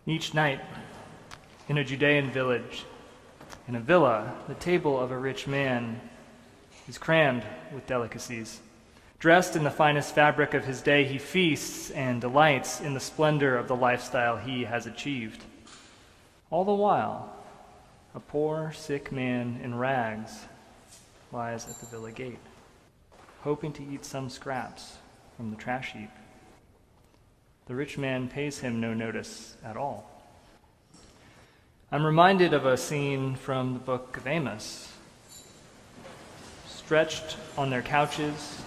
Each night, in a Judean village, in a villa, the table of a rich man is crammed with delicacies. Dressed in the finest fabric of his day, he feasts and delights in the splendor of the lifestyle he has achieved. All the while, a poor, sick man in rags lies at the villa gate, hoping to eat some scraps from the trash heap. The rich man pays him no notice at all. I'm reminded of a scene from the book of Amos. Stretched on their couches,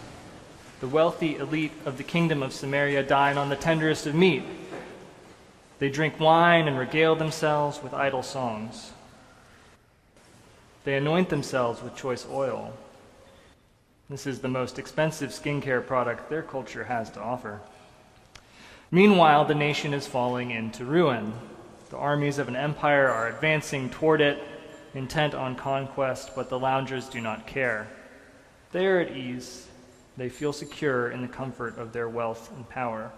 the wealthy elite of the kingdom of Samaria dine on the tenderest of meat. They drink wine and regale themselves with idle songs. They anoint themselves with choice oil. This is the most expensive skincare product their culture has to offer. Meanwhile, the nation is falling into ruin. The armies of an empire are advancing toward it, intent on conquest, but the loungers do not care. They are at ease. They feel secure in the comfort of their wealth and power.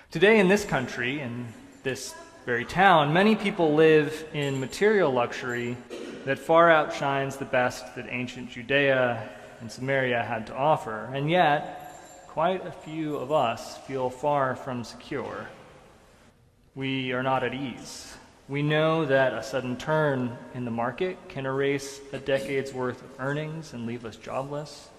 Today in this country, in this very town, many people live in material luxury that far outshines the best that ancient Judea and Samaria had to offer, and yet quite a few of us feel far from secure. We are not at ease. We know that a sudden turn in the market can erase a decade's worth of earnings and leave us jobless.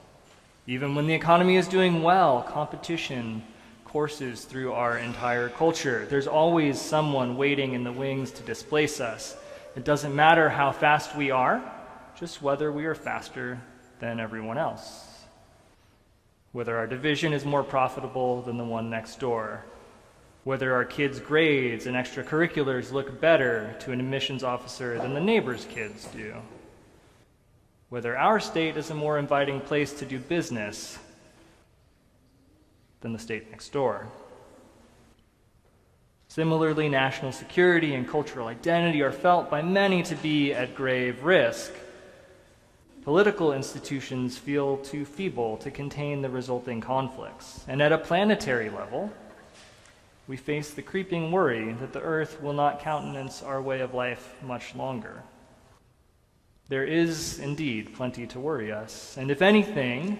Even when the economy is doing well, competition courses through our entire culture. There's always someone waiting in the wings to displace us. It doesn't matter how fast we are, just whether we are faster than everyone else. Whether our division is more profitable than the one next door. Whether our kids' grades and extracurriculars look better to an admissions officer than the neighbor's kids do. Whether our state is a more inviting place to do business than the state next door. Similarly, national security and cultural identity are felt by many to be at grave risk. Political institutions feel too feeble to contain the resulting conflicts. And at a planetary level, we face the creeping worry that the earth will not countenance our way of life much longer. There is indeed plenty to worry us, and if anything,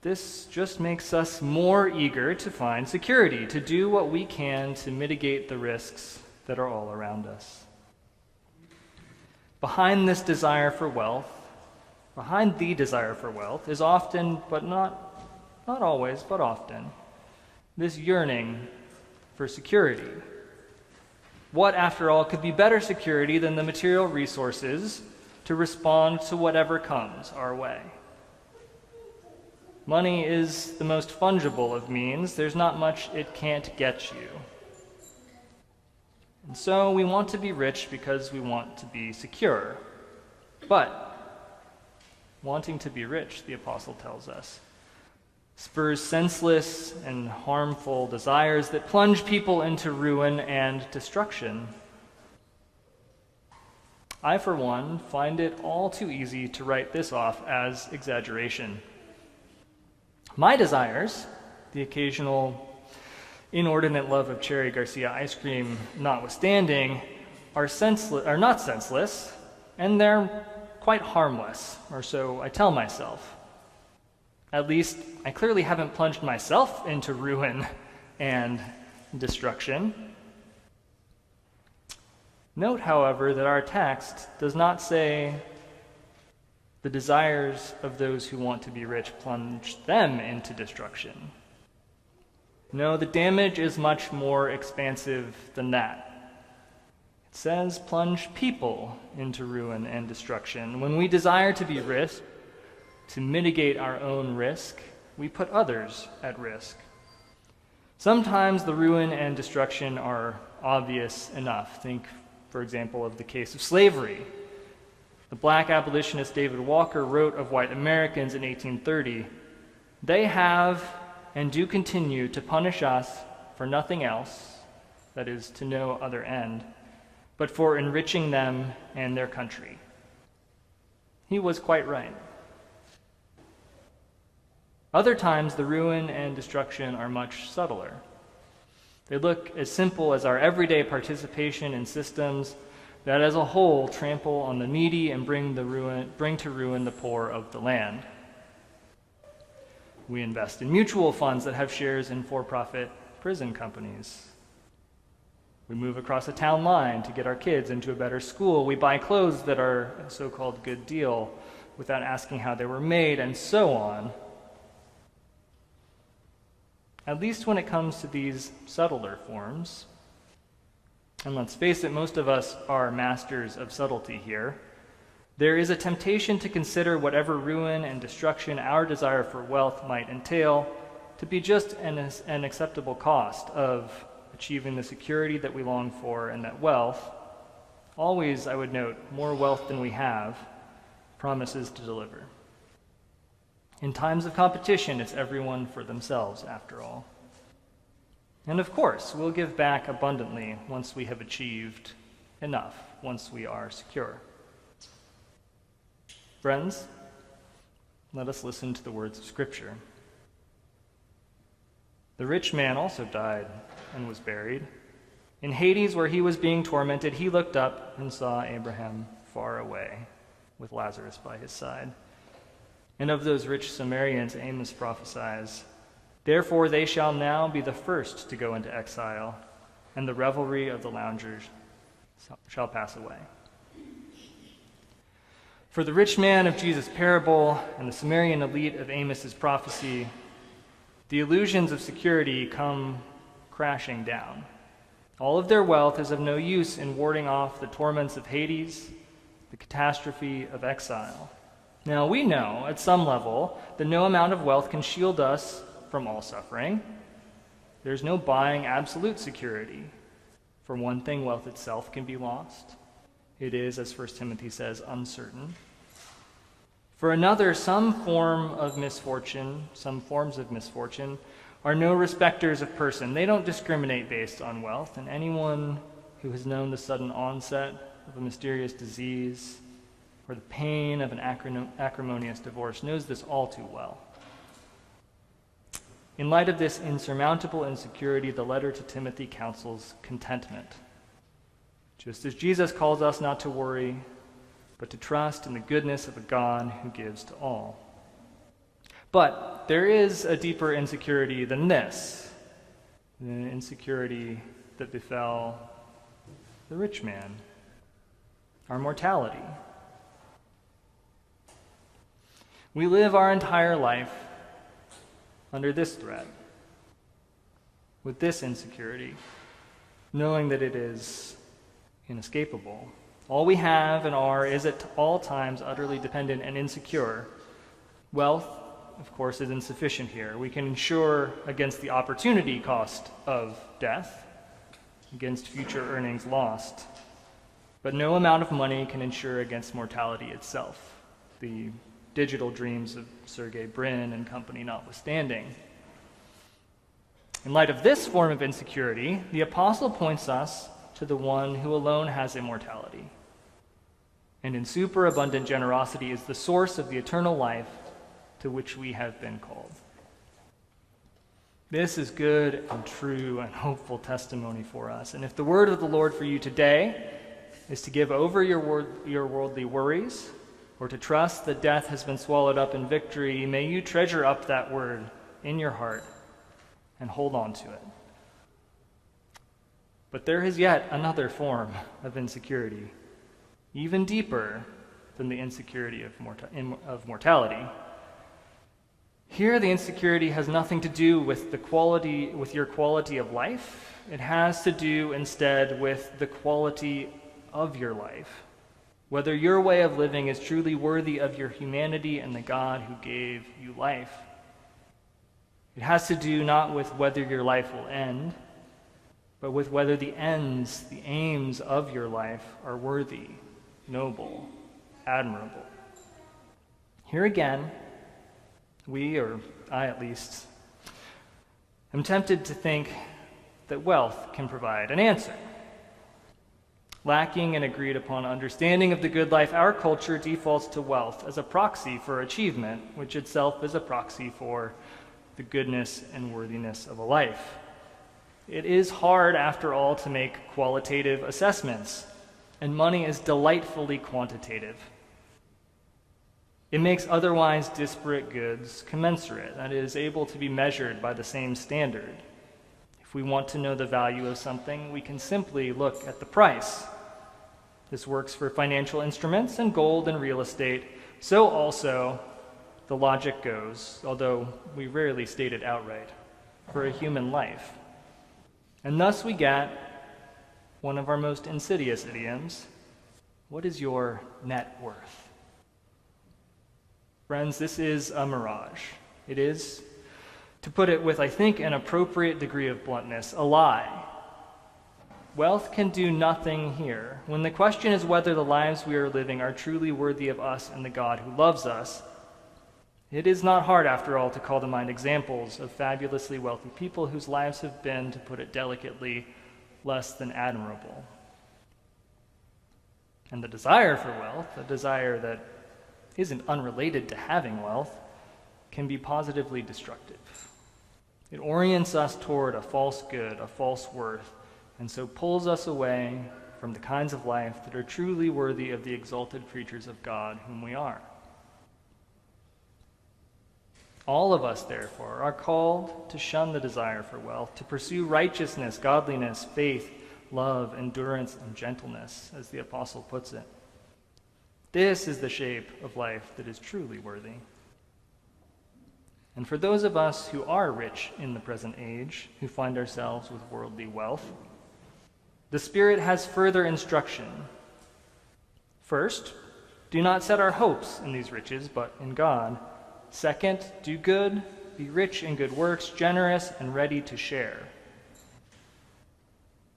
this just makes us more eager to find security, to do what we can to mitigate the risks that are all around us. Behind the desire for wealth, is often, but not always, but often, this yearning for security. What, after all, could be better security than the material resources to respond to whatever comes our way? Money is the most fungible of means. There's not much it can't get you. And so we want to be rich because we want to be secure. But wanting to be rich, the apostle tells us, spurs senseless and harmful desires that plunge people into ruin and destruction. I, for one, find it all too easy to write this off as exaggeration. My desires, the occasional inordinate love of Cherry Garcia ice cream notwithstanding, are not senseless, and they're quite harmless, or so I tell myself. At least, I clearly haven't plunged myself into ruin and destruction. Note, however, that our text does not say the desires of those who want to be rich plunge them into destruction. No, the damage is much more expansive than that. It says plunge people into ruin and destruction. When we desire to be rich, to mitigate our own risk, we put others at risk. Sometimes the ruin and destruction are obvious enough. Think, for example, of the case of slavery. The black abolitionist David Walker wrote of white Americans in 1830, "They have and do continue to punish us for nothing else, that is, to no other end, but for enriching them and their country." He was quite right. Other times, the ruin and destruction are much subtler. They look as simple as our everyday participation in systems that as a whole trample on the needy and bring to ruin the poor of the land. We invest in mutual funds that have shares in for-profit prison companies. We move across a town line to get our kids into a better school. We buy clothes that are a so-called good deal without asking how they were made, and so on. At least when it comes to these subtler forms. And let's face it, most of us are masters of subtlety here. There is a temptation to consider whatever ruin and destruction our desire for wealth might entail to be just an acceptable cost of achieving the security that we long for, and that wealth, always, I would note, more wealth than we have, promises to deliver. In times of competition, it's everyone for themselves, after all. And of course, we'll give back abundantly once we have achieved enough, once we are secure. Friends, let us listen to the words of Scripture. The rich man also died and was buried. In Hades, where he was being tormented, he looked up and saw Abraham far away, with Lazarus by his side. And of those rich Samaritans, Amos prophesies, "Therefore they shall now be the first to go into exile, and the revelry of the loungers shall pass away." For the rich man of Jesus' parable and the Samaritan elite of Amos's prophecy, the illusions of security come crashing down. All of their wealth is of no use in warding off the torments of Hades, the catastrophe of exile. Now, we know, at some level, that no amount of wealth can shield us from all suffering. There's no buying absolute security. For one thing, wealth itself can be lost. It is, as 1 Timothy says, uncertain. For another, some forms of misfortune are no respecters of person. They don't discriminate based on wealth, and anyone who has known the sudden onset of a mysterious disease or the pain of an acrimonious divorce knows this all too well. In light of this insurmountable insecurity, the letter to Timothy counsels contentment. Just as Jesus calls us not to worry, but to trust in the goodness of a God who gives to all. But there is a deeper insecurity than this, the insecurity that befell the rich man, our mortality. We live our entire life under this threat, with this insecurity, knowing that it is inescapable. All we have and are is at all times utterly dependent and insecure. Wealth, of course, is insufficient here. We can insure against the opportunity cost of death, against future earnings lost. But no amount of money can insure against mortality itself, the digital dreams of Sergey Brin and company notwithstanding. In light of this form of insecurity, the apostle points us to the one who alone has immortality, and in superabundant generosity is the source of the eternal life to which we have been called. This is good and true and hopeful testimony for us. And if the word of the Lord for you today is to give over your worldly worries, or to trust that death has been swallowed up in victory, may you treasure up that word in your heart and hold on to it. But there is yet another form of insecurity, even deeper than the insecurity of mortality. Here, the insecurity has nothing to do with your quality of life. It has to do instead with the quality of your life. Whether your way of living is truly worthy of your humanity and the God who gave you life. It has to do not with whether your life will end, but with whether the aims of your life are worthy, noble, admirable. Here again, or I at least, am tempted to think that wealth can provide an answer. Lacking an agreed upon understanding of the good life, our culture defaults to wealth as a proxy for achievement, which itself is a proxy for the goodness and worthiness of a life. It is hard, after all, to make qualitative assessments, and money is delightfully quantitative. It makes otherwise disparate goods commensurate, that is, able to be measured by the same standard. If we want to know the value of something, we can simply look at the price. This works for financial instruments and gold and real estate. So also, the logic goes, although we rarely state it outright, for a human life. And thus we get one of our most insidious idioms: what is your net worth? Friends, this is a mirage. It is, to put it with, I think, an appropriate degree of bluntness, a lie. Wealth can do nothing here. When the question is whether the lives we are living are truly worthy of us and the God who loves us, it is not hard, after all, to call to mind examples of fabulously wealthy people whose lives have been, to put it delicately, less than admirable. And the desire for wealth, a desire that isn't unrelated to having wealth, can be positively destructive. It orients us toward a false good, a false worth, and so pulls us away from the kinds of life that are truly worthy of the exalted creatures of God whom we are. All of us, therefore, are called to shun the desire for wealth, to pursue righteousness, godliness, faith, love, endurance, and gentleness, as the apostle puts it. This is the shape of life that is truly worthy. And for those of us who are rich in the present age, who find ourselves with worldly wealth, the Spirit has further instruction. First, do not set our hopes in these riches, but in God. Second, do good, be rich in good works, generous and ready to share.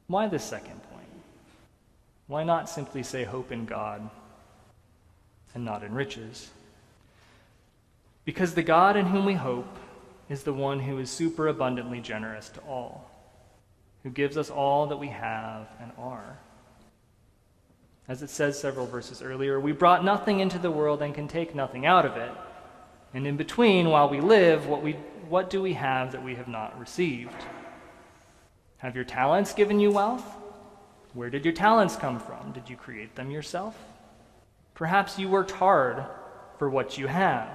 Why this second point? Why not simply say hope in God and not in riches? Because the God in whom we hope is the one who is superabundantly generous to all, who gives us all that we have and are. As it says several verses earlier, we brought nothing into the world and can take nothing out of it. And in between, while we live, what do we have that we have not received? Have your talents given you wealth? Where did your talents come from? Did you create them yourself? Perhaps you worked hard for what you have.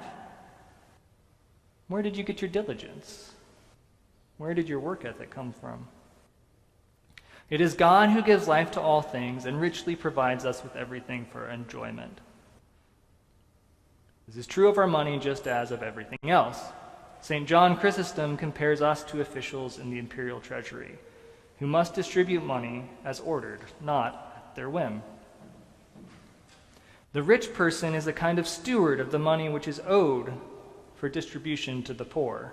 Where did you get your diligence? Where did your work ethic come from? It is God who gives life to all things and richly provides us with everything for enjoyment. This is true of our money just as of everything else. St. John Chrysostom compares us to officials in the imperial treasury, who must distribute money as ordered, not at their whim. The rich person is a kind of steward of the money which is owed for distribution to the poor.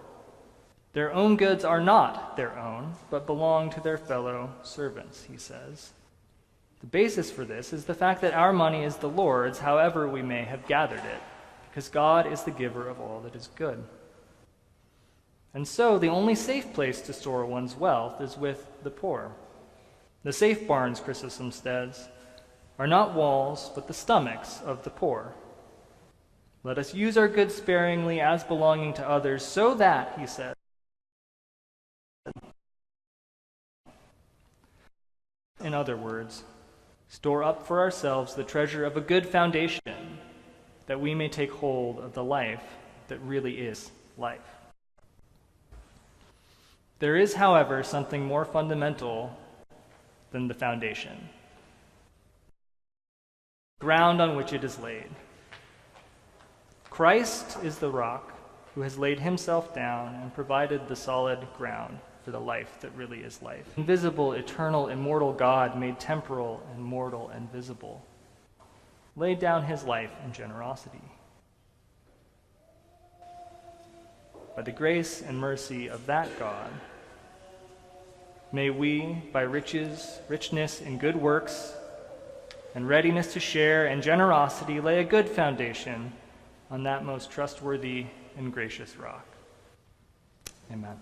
Their own goods are not their own, but belong to their fellow servants, he says. The basis for this is the fact that our money is the Lord's, however we may have gathered it, because God is the giver of all that is good. And so the only safe place to store one's wealth is with the poor. The safe barns, Chrysostom says, are not walls, but the stomachs of the poor. Let us use our goods sparingly as belonging to others, so that, he said, in other words, store up for ourselves the treasure of a good foundation, that we may take hold of the life that really is life. There is, however, something more fundamental than the foundation, ground on which it is laid. Christ is the rock who has laid himself down and provided the solid ground for the life that really is life. Invisible, eternal, immortal God made temporal and mortal and visible, laid down his life in generosity. By the grace and mercy of that God, may we, by richness in good works, and readiness to share and generosity, lay a good foundation on that most trustworthy and gracious rock. Amen.